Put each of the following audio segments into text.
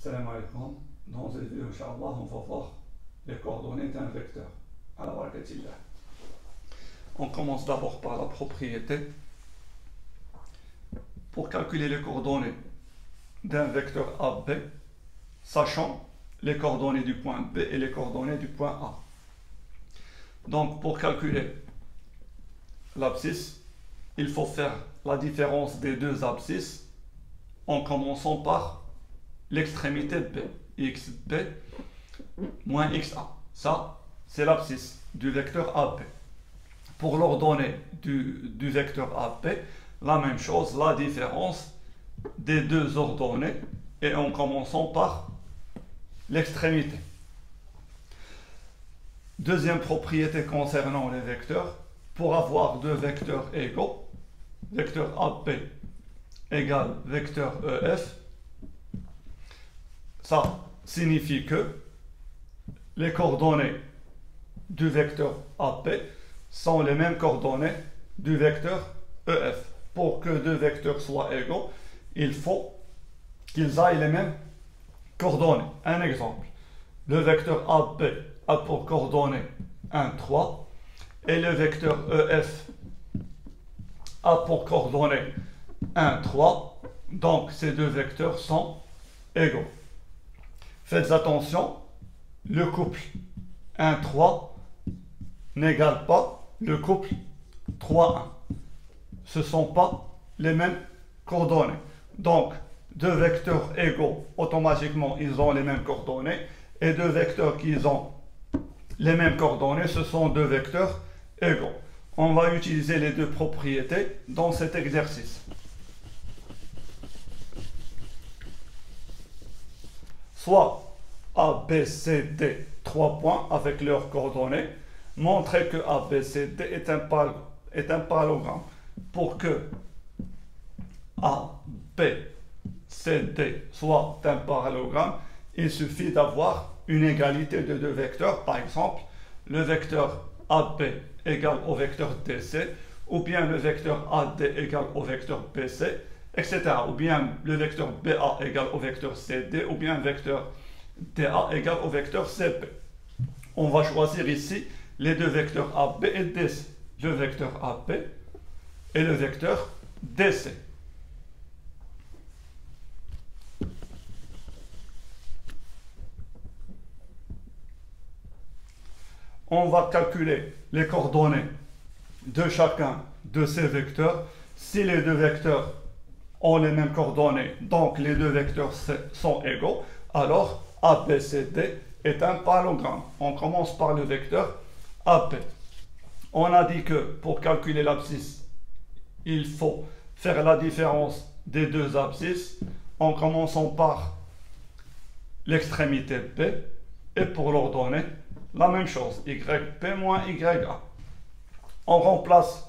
Salam alaikum. Dans cette vidéo, Inch'Allah, on va voir les coordonnées d'un vecteur. À la barakatillah. On commence d'abord par la propriété. Pour calculer les coordonnées d'un vecteur AB, sachant les coordonnées du point B et les coordonnées du point A. Donc, pour calculer l'abscisse, il faut faire la différence des deux abscisses en commençant par l'extrémité B, xB moins xa. Ça, c'est l'abscisse du vecteur AB. Pour l'ordonnée du vecteur AB, la même chose, la différence des deux ordonnées et en commençant par l'extrémité. Deuxième propriété concernant les vecteurs, pour avoir deux vecteurs égaux, vecteur AB égale vecteur EF, ça signifie que les coordonnées du vecteur AB sont les mêmes coordonnées du vecteur EF. Pour que deux vecteurs soient égaux, il faut qu'ils aient les mêmes coordonnées. Un exemple, le vecteur AB a pour coordonnées 1, 3 et le vecteur EF a pour coordonnées 1, 3. Donc ces deux vecteurs sont égaux. Faites attention, le couple 1, 3 n'égale pas le couple 3, 1. Ce ne sont pas les mêmes coordonnées. Donc, deux vecteurs égaux, automatiquement, ils ont les mêmes coordonnées. Et deux vecteurs qui ont les mêmes coordonnées, ce sont deux vecteurs égaux. On va utiliser les deux propriétés dans cet exercice. Soit A, B, C, D, 3 points avec leurs coordonnées. Montrer que A, B, C, D est un parallélogramme. Pour que A, B, C, D soit un parallélogramme, il suffit d'avoir une égalité de deux vecteurs. Par exemple, le vecteur AB égale au vecteur DC, ou bien le vecteur AD égale au vecteur BC, etc. Ou bien le vecteur BA égale au vecteur CD, ou bien le vecteur DA égale au vecteur CB. On va choisir ici les deux vecteurs AB et DC. Le vecteur AB et le vecteur DC. On va calculer les coordonnées de chacun de ces vecteurs. Si les deux vecteurs ont les mêmes coordonnées, donc les deux vecteurs sont égaux, alors ABCD est un parallélogramme. On commence par le vecteur AB. On a dit que pour calculer l'abscisse, il faut faire la différence des deux abscisses en commençant par l'extrémité B, et pour l'ordonnée, la même chose, YB moins YA. On remplace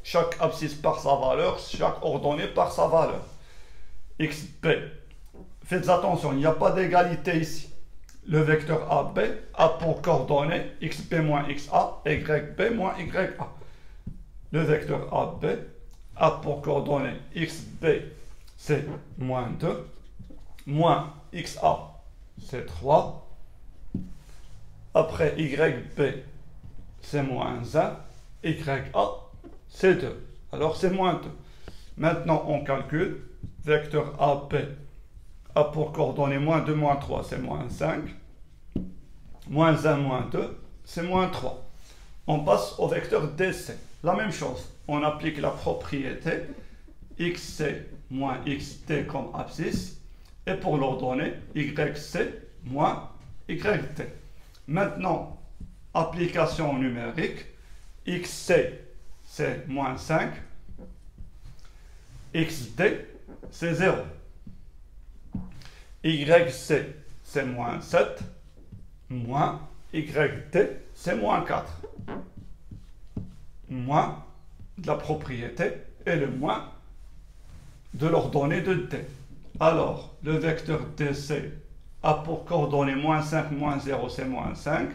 chaque abscisse par sa valeur, chaque ordonnée par sa valeur. XB. Faites attention, il n'y a pas d'égalité ici. Le vecteur AB a pour coordonnées XB moins XA, YB moins YA. Le vecteur AB a pour coordonnées XB, c'est moins 2, moins XA, c'est 3. Après YB, c'est moins 1, YA, c'est 2. Alors c'est moins 2. Maintenant, on calcule. Vecteur AB a pour coordonnées moins 2, moins 3, c'est moins 5. Moins 1, moins 2, c'est moins 3. On passe au vecteur DC. La même chose. On applique la propriété XC moins XD comme abscisse. Et pour l'ordonnée, YC moins YT. Maintenant, application numérique. XC, c'est moins 5. XD, c'est 0. YC, c'est moins 7. Moins YT, c'est moins 4. Moins de la propriété et le moins de l'ordonnée de D. Alors, le vecteur DC a pour coordonnées moins 5, moins 0, c'est moins 5.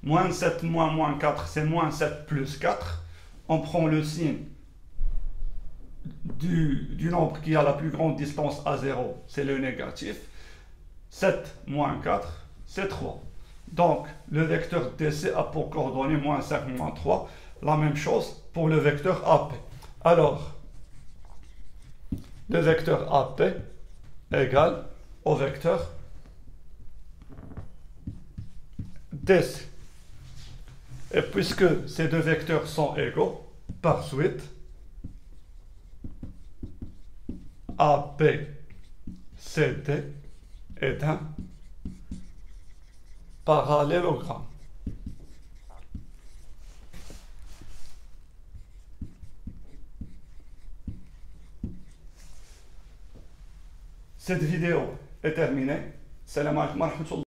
Moins 7, moins 4, c'est moins 7 plus 4. On prend le signe du nombre qui a la plus grande distance à 0, c'est le négatif. 7 moins 4, c'est 3. Donc, le vecteur DC a pour coordonnées moins 5, moins 3. La même chose pour le vecteur AP. Alors, le vecteur AP égale au vecteur DC. Et puisque ces deux vecteurs sont égaux, par suite, ABCD est un parallélogramme. Cette vidéo est terminée. Salam alaikum wa rahmatullah.